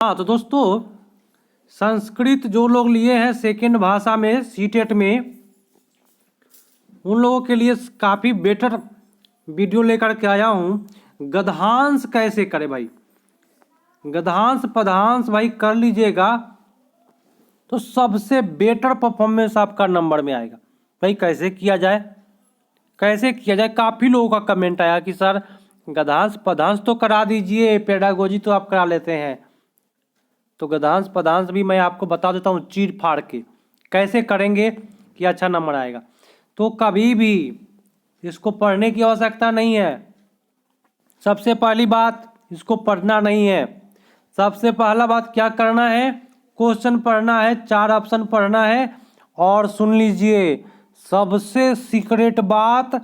हाँ तो दोस्तों, संस्कृत जो लोग लिए हैं सेकेंड भाषा में सीटेट में, उन लोगों के लिए काफ़ी बेटर वीडियो लेकर के आया हूँ। गद्यांश कैसे करें भाई, गद्यांश पद्यांश भाई कर लीजिएगा तो सबसे बेटर परफॉर्मेंस आपका नंबर में आएगा। भाई कैसे किया जाए, कैसे किया जाए? काफ़ी लोगों का कमेंट आया कि सर गद्यांश पद्यांश तो करा दीजिए, पेडागोजी तो आप करा लेते हैं। तो गद्यांश पद्यांश भी मैं आपको बता देता हूँ चीर फाड़ के कैसे करेंगे कि अच्छा नंबर आएगा। तो कभी भी इसको पढ़ने की आवश्यकता नहीं है। सबसे पहली बात, इसको पढ़ना नहीं है। सबसे पहला बात क्या करना है, क्वेश्चन पढ़ना है, 4 ऑप्शन पढ़ना है। और सुन लीजिए, सबसे सीक्रेट बात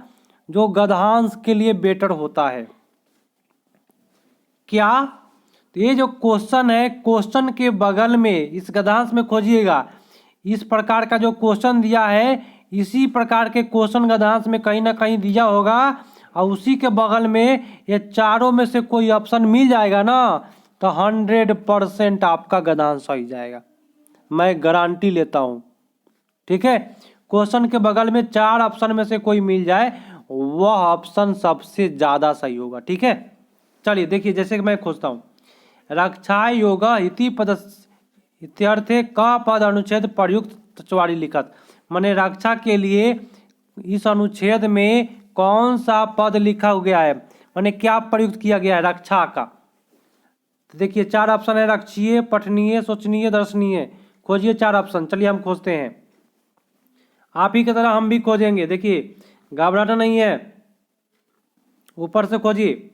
जो गद्यांश के लिए बेटर होता है क्या, तो ये जो क्वेश्चन है, क्वेश्चन के बगल में इस गद्यांश में खोजिएगा, इस प्रकार का जो क्वेश्चन दिया है इसी प्रकार के क्वेश्चन गद्यांश में कहीं ना कहीं दिया होगा, और उसी के बगल में ये चारों में से कोई ऑप्शन मिल जाएगा ना, तो 100% आपका गद्यांश सही जाएगा, मैं गारंटी लेता हूँ। ठीक है, क्वेश्चन के बगल में 4 ऑप्शन में से कोई मिल जाए, वह ऑप्शन सबसे ज़्यादा सही होगा। ठीक है, चलिए देखिए, जैसे कि मैं खोजता हूँ, रक्षा योग इति पद इत्यर्थे का पद अनुच्छेद प्रयुक्त चवारी लिखत, माने रक्षा के लिए इस अनुच्छेद में कौन सा पद लिखा गया है, माने क्या प्रयुक्त किया गया है रक्षा का। तो देखिए 4 ऑप्शन है, रक्षीय, पठनीय, सोचनीय, दर्शनीय। खोजिए 4 ऑप्शन। चलिए हम खोजते हैं, आप ही की तरह हम भी खोजेंगे। देखिए घबराना नहीं है, ऊपर से खोजिए,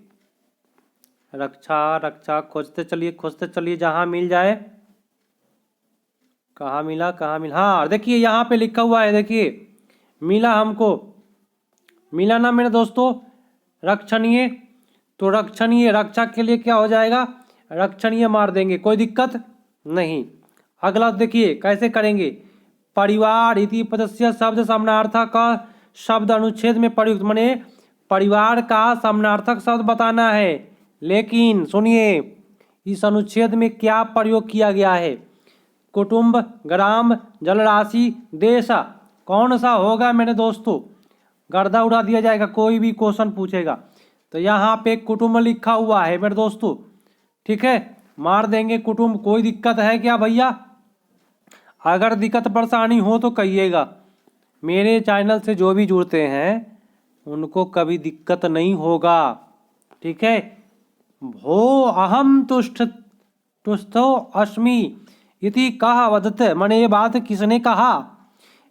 रक्षा रक्षा खोजते चलिए जहां मिल जाए। कहाँ मिला, कहाँ मिला, हाँ देखिए यहाँ पे लिखा हुआ है, देखिए मिला हमको, मिला ना मेरे दोस्तों, रक्षणीय। तो रक्षणीय, रक्षा के लिए क्या हो जाएगा, रक्षणीय मार देंगे, कोई दिक्कत नहीं। अगला देखिए कैसे करेंगे, परिवार इति पदस्य शब्द समानार्थक का शब्द अनुच्छेद में प्रयुक्त, माने परिवार का समानार्थक शब्द बताना है। लेकिन सुनिए, इस अनुच्छेद में क्या प्रयोग किया गया है, कुटुंब, ग्राम, जलराशि, देश, कौन सा होगा मेरे दोस्तों, गर्दा उड़ा दिया जाएगा कोई भी क्वेश्चन पूछेगा। तो यहाँ पे कुटुंब लिखा हुआ है मेरे दोस्तों। ठीक है, मार देंगे कुटुंब। कोई दिक्कत है क्या भैया? अगर दिक्कत परेशानी हो तो कहिएगा, मेरे चैनल से जो भी जुड़ते हैं उनको कभी दिक्कत नहीं होगा। ठीक है, भो अहम तुष्टो अस्मि इति कहा वदत, माने ये बात किसने कहा,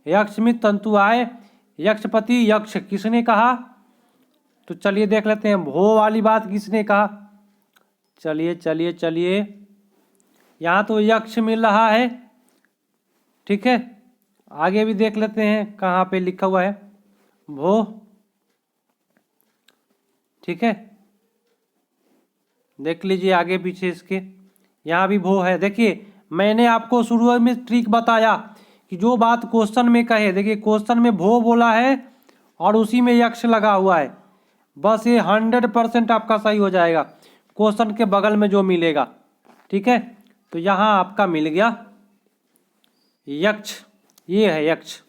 यक्षमित तंतुआय यक्षपति यक्ष, किसने कहा? तो चलिए देख लेते हैं भो वाली बात किसने कहा। चलिए चलिए चलिए, यहाँ तो यक्ष मिल रहा है। ठीक है, आगे भी देख लेते हैं कहाँ पे लिखा हुआ है भो। ठीक है, देख लीजिए आगे पीछे इसके, यहाँ भी भो है। देखिए मैंने आपको शुरू में ट्रिक बताया कि जो बात क्वेश्चन में कहे, देखिए क्वेश्चन में भो बोला है और उसी में यक्ष लगा हुआ है, बस ये 100% आपका सही हो जाएगा क्वेश्चन के बगल में जो मिलेगा। ठीक है, तो यहाँ आपका मिल गया यक्ष, ये है यक्ष।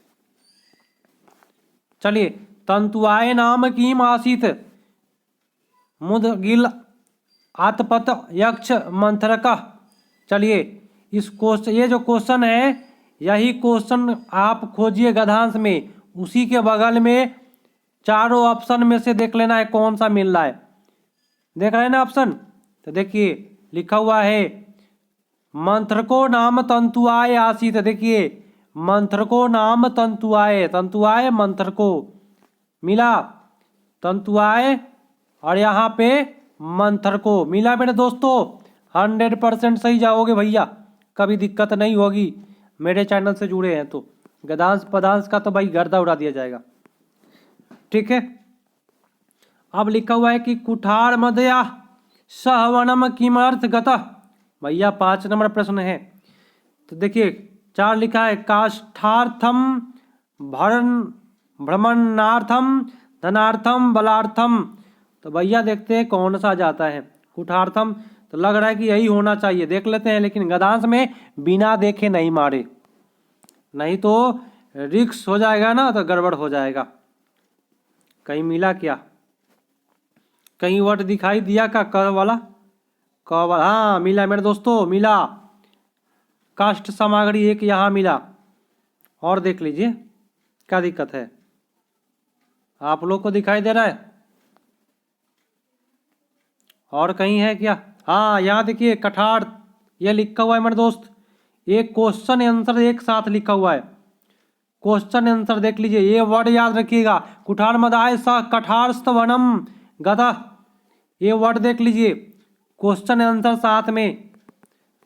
चलिए, तंतुआय नाम कीम आसीत मुदगिल आतपत यक्ष मंथरक। चलिए इस क्वेश्चन, ये जो क्वेश्चन है यही क्वेश्चन आप खोजिए गद्यांश में, उसी के बगल में चारों ऑप्शन में से देख लेना है कौन सा मिल रहा है। देख रहे हैं ना ऑप्शन, तो देखिए लिखा हुआ है मंथरको नाम तंतुआय आसीत। देखिए मंथरको नाम तंतुआय, तंतुआय मंथरको मिला, तंतुआय और यहाँ पे मंथरको मिला मेरे दोस्तों। 100% सही जाओगे भैया, कभी दिक्कत नहीं होगी। मेरे चैनल से जुड़े हैं तो गद्यांश पद्यांश का तो भाई गर्दा उड़ा दिया जाएगा। ठीक है, अब लिखा हुआ है कि कुठार मदया सहवनम किमर्थ गत, भैया 5 नंबर प्रश्न है। तो देखिए 4 लिखा है, काष्ठार्थम भरण भ्रमणार्थम धनार्थम बलार्थम। तो भैया देखते हैं कौन सा जाता है, कुठार्थम। तो लग रहा है कि यही होना चाहिए, देख लेते हैं। लेकिन गद्यांश में बिना देखे नहीं मारे, नहीं तो रिक्स हो जाएगा ना, तो गड़बड़ हो जाएगा। कहीं मिला क्या, कहीं वर्ड दिखाई दिया का क वाला, क वाला? हाँ मिला मेरे दोस्तों, मिला। काष्ठ सामग्री एक यहाँ मिला। और देख लीजिए क्या दिक्कत है, आप लोग को दिखाई दे रहा है? और कहीं है क्या? हाँ यहाँ देखिए कठार, ये लिखा हुआ है मेरे दोस्त, एक क्वेश्चन आंसर एक साथ लिखा हुआ है। क्वेश्चन आंसर देख लीजिए, ये वर्ड याद रखिएगा, कुठार मदाय स कठारस्थ वनम गदा, ये वर्ड देख लीजिए, क्वेश्चन आंसर साथ में।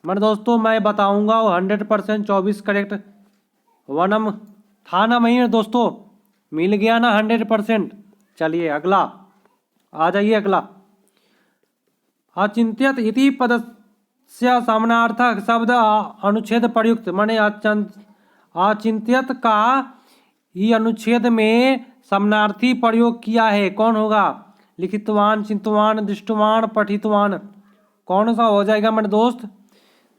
मेरे दोस्तों मैं बताऊंगा वो 100% 24 करेक्ट वनम था ना नहीं दोस्तों, मिल गया ना 100%। चलिए अगला आ जाइए, अगला अचिंत्यत इति पदस्य समानार्थक शब्द अनुच्छेद प्रयुक्त, माने अचिंत्यत का ही अनुच्छेद में समानार्थी प्रयोग किया है, कौन होगा? लिखितवान, चिंतवान, दृष्टवान, पठितवान, कौन सा हो जाएगा मेरे दोस्त?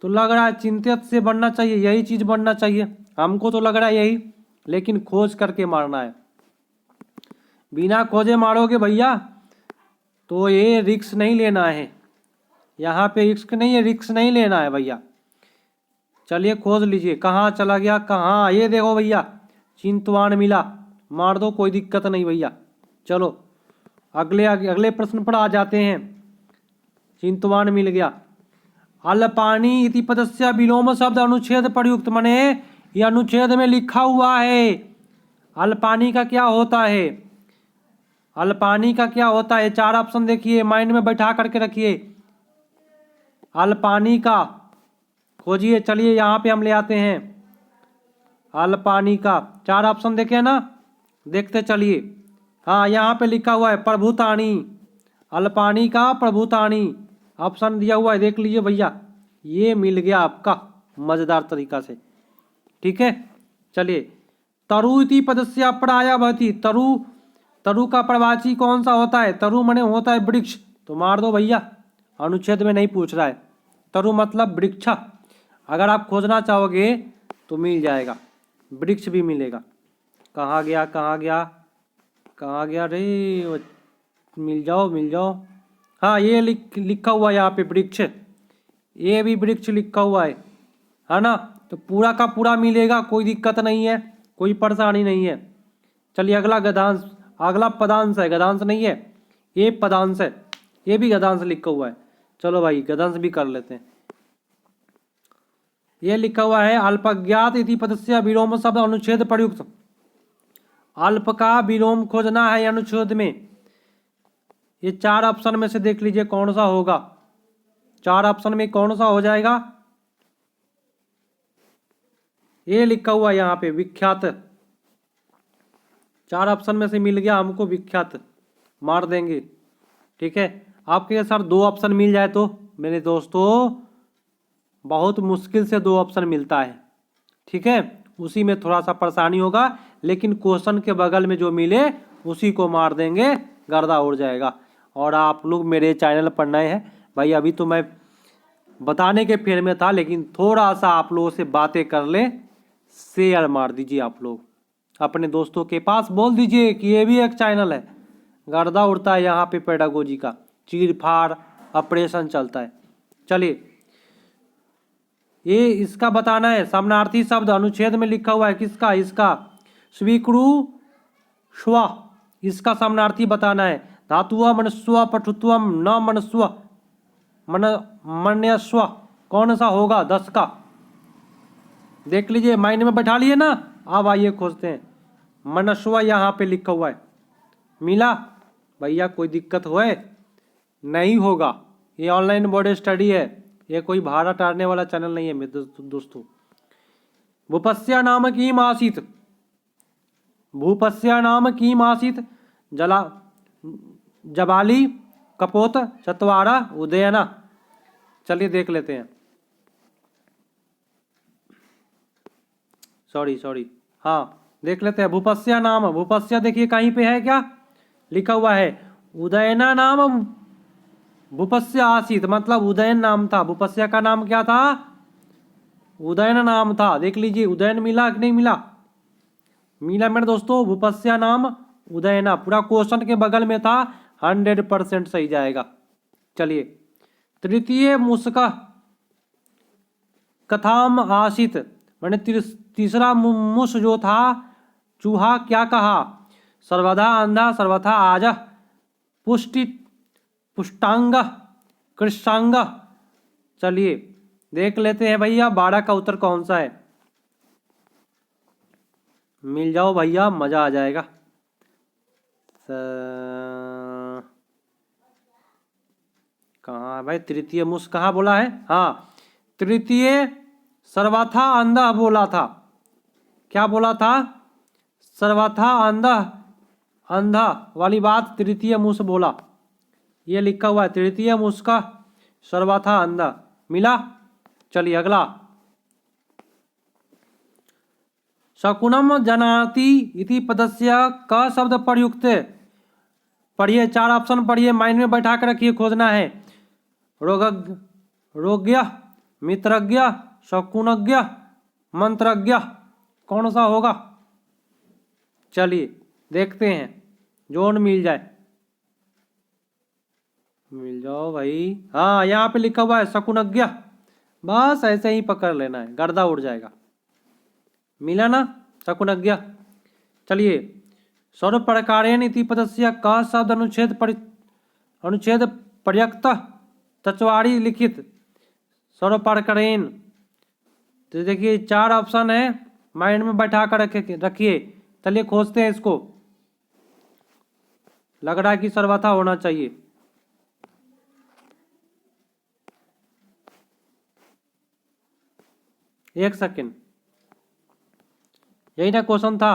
तो लग रहा है चिंतित से बनना चाहिए, यही चीज बनना चाहिए, हमको तो लग रहा है यही, लेकिन खोज करके मारना है। बिना खोजे मारोगे भैया तो ये रिक्स नहीं लेना है, यहाँ पे रिक्स नहीं है, रिक्स नहीं लेना है भैया। चलिए खोज लीजिए, कहाँ चला गया, कहाँ? ये देखो भैया चिंतवान मिला, मार दो, कोई दिक्कत नहीं भैया। चलो अगले प्रश्न पर आ जाते हैं। चिंतवान मिल गया। अल्पानी इति पदस्य विलोम शब्द अनुच्छेद प्रयुक्त, माने ये अनुच्छेद में लिखा हुआ है। अल्पानी का क्या होता है? अल्पानी का क्या होता है? 4 ऑप्शन देखिए, माइंड में बैठा करके रखिए। अल्पानी का खोजिए, चलिए यहाँ पे हम ले आते हैं अल्पानी का। 4 ऑप्शन देखे ना, देखते चलिए। हाँ यहाँ पे लिखा हुआ है प्रभुतानी, अल्पानी का प्रभुतानी ऑप्शन दिया हुआ है, देख लीजिए भैया, ये मिल गया आपका मजेदार तरीका से। ठीक है चलिए। तरु इति पदस्य अपराया भवति, तरु, तरु का प्रवाची कौन सा होता है? तरु मने होता है वृक्ष, तो मार दो भैया, अनुच्छेद में नहीं पूछ रहा है। तरु मतलब वृक्ष, अगर आप खोजना चाहोगे तो मिल जाएगा, वृक्ष भी मिलेगा। कहाँ गया, कहाँ गया, कहाँ गया रे, मिल जाओ मिल जाओ। हाँ ये लिखा हुआ है यहाँ पे वृक्ष, ये भी वृक्ष लिखा हुआ है ना, तो पूरा का पूरा मिलेगा, कोई दिक्कत नहीं है, कोई परेशानी नहीं है। चलिए अगला गद्यांश, अगला पदांश है, गद्यांश नहीं है, ये पदांश है, ये भी गद्यांश लिखा हुआ है। चलो भाई गद्यांश भी कर लेते हैं। ये लिखा हुआ है अल्पज्ञात इति पदस्य विलोम शब्द अनुच्छेद प्रयुक्त, अल्प का विलोम खोजना है अनुच्छेद में। ये 4 ऑप्शन में से देख लीजिए कौन सा होगा, 4 ऑप्शन में कौन सा हो जाएगा? ये लिखा हुआ है यहाँ पे विख्यात, 4 ऑप्शन में से मिल गया हमको विख्यात, मार देंगे। ठीक है, आपके सर 2 ऑप्शन मिल जाए तो मेरे दोस्तों बहुत मुश्किल से 2 ऑप्शन मिलता है। ठीक है, उसी में थोड़ा सा परेशानी होगा, लेकिन क्वेश्चन के बगल में जो मिले उसी को मार देंगे, गर्दा उड़ जाएगा। और आप लोग मेरे चैनल पर नए हैं भाई, अभी तो मैं बताने के फेर में था, लेकिन थोड़ा सा आप लोगों से बातें कर ले, शेयर मार दीजिए आप लोग, अपने दोस्तों के पास बोल दीजिए कि ये भी एक चैनल है, गर्दा उड़ता है यहाँ पे, पेडागोजी का चीर फाड़ ऑपरेशन चलता है। चलिए ये इसका बताना है, समानार्थी शब्द अनुच्छेद में लिखा हुआ है किसका? इसका स्वीकृ स्व, इसका समानार्थी बताना है। धातुआ मनस्व पठुत्वम न मनस्व मन मन्यस्व, कौन सा होगा? 10 का देख लीजिए, माइंड में बैठा लिए ना, अब आइए खोजते हैं। मनस्व यहाँ पे लिखा हुआ है, मिला भैया? कोई दिक्कत होए नहीं होगा, ये ऑनलाइन बोर्ड स्टडी है, ये कोई भाड़ा टारने वाला चैनल नहीं है मेरे दोस्तों। भूपस्या नाम की आसीत, भूपस्या नाम की आसीत जला जबाली कपोत चतवारा उदयना। चलिए देख लेते हैं, सॉरी हाँ देख लेते हैं। भूपस्या नाम, भूपस्या देखिए कहीं पे है क्या लिखा हुआ है? उदयना नाम भूपस्य आसीत मतलब उदयन नाम था। भूपस्य का नाम क्या था? उदयन नाम था। देख लीजिए उदयन मिला कि नहीं मिला? मिला मेरे दोस्तों। भूपस्य नाम उदयना पूरा क्वेश्चन के बगल में था। 100% सही जाएगा। चलिए तृतीय मुस्क कथाम आसित मैंने तीसरा मुस जो था चूहा क्या कहा? सर्वथा अंधा सर्वथा आज पुष्टि पुष्टांग कृष्णांग। चलिए देख लेते हैं भैया 12 का उत्तर कौन सा है। मिल जाओ भैया मजा आ जाएगा। कहाँ भाई तृतीय मुस कहाँ बोला है? हाँ तृतीय सर्वथा अंधा बोला था। क्या बोला था? सर्वथा अंधा अंधा वाली बात तृतीय मुस बोला। ये लिखा हुआ है तृतीय मुस का सर्वथा अंधा। मिला? चलिए अगला। शकुनम जनाति इति पदस्य क शब्द प्रयुक्त। पढ़िए 4 ऑप्शन पढ़िए, माइंड में बैठा कर रखिए, खोजना है। रोग्य, मित्रज्ञ, शकुनज्ञ, मंत्रज्ञ, कौन सा होगा? चलिए देखते हैं, जोन मिल जाए। मिल जाओ भाई। हाँ यहाँ पे लिखा हुआ है शकुनज्ञ। बस ऐसे ही पकड़ लेना है, गर्दा उड़ जाएगा। मिला ना? शकुनज्ञ। चलिए सर्व प्रकारेण इति पदस्य क शब्द अनुच्छेद पर्यक्त चत्वारि लिखित। सर्व प्रकारेण तो देखिए 4 ऑप्शन है, माइंड में बैठा कर रखिए। चलिए खोजते हैं इसको। लग रहा है कि सर्वथा होना चाहिए। एक सेकेंड, यही ना क्वेश्चन था?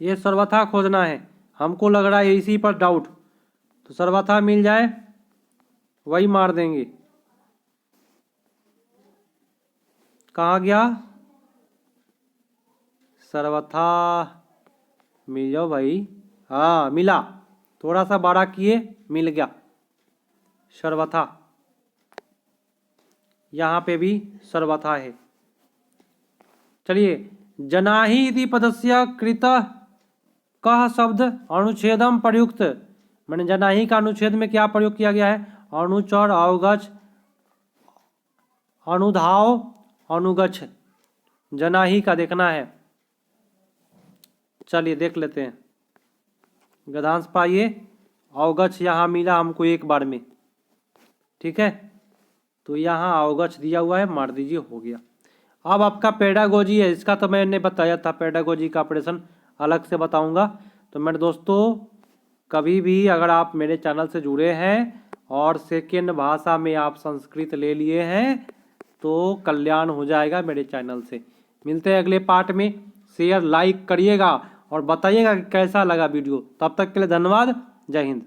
ये सर्वथा खोजना है हमको, लग रहा है इसी पर डाउट। तो सर्वथा मिल जाए वही मार देंगे। कहाँ गया? सर्वथा मिल जाओ भाई। हाँ मिला, थोड़ा सा बड़ा किए, मिल गया सर्वथा। यहाँ पे भी सर्वथा है। चलिए जनाहि इति पदस्य कृत कह शब्द अनुच्छेदम प्रयुक्त। मैंने जनाहि का अनुच्छेद में क्या प्रयोग किया गया है? अनुचर, अवगछ, अनुधाव, अनुगछ। जनाहि का देखना है। चलिए देख लेते हैं। गद्यांश पाइए। अवगछ यहाँ मिला हमको एक बार में, ठीक है। तो यहाँ अवगछ दिया हुआ है, मार दीजिए, हो गया। अब आपका पेडागोजी है, इसका तो मैंने बताया था, पेडागोजी का ऑपरेशन अलग से बताऊंगा। तो मेरे दोस्तों कभी भी अगर आप मेरे चैनल से जुड़े हैं और सेकेंड भाषा में आप संस्कृत ले लिए हैं तो कल्याण हो जाएगा मेरे चैनल से। मिलते हैं अगले पार्ट में। शेयर लाइक करिएगा और बताइएगा कि कैसा लगा वीडियो। तब तक के लिए धन्यवाद। जय हिंद।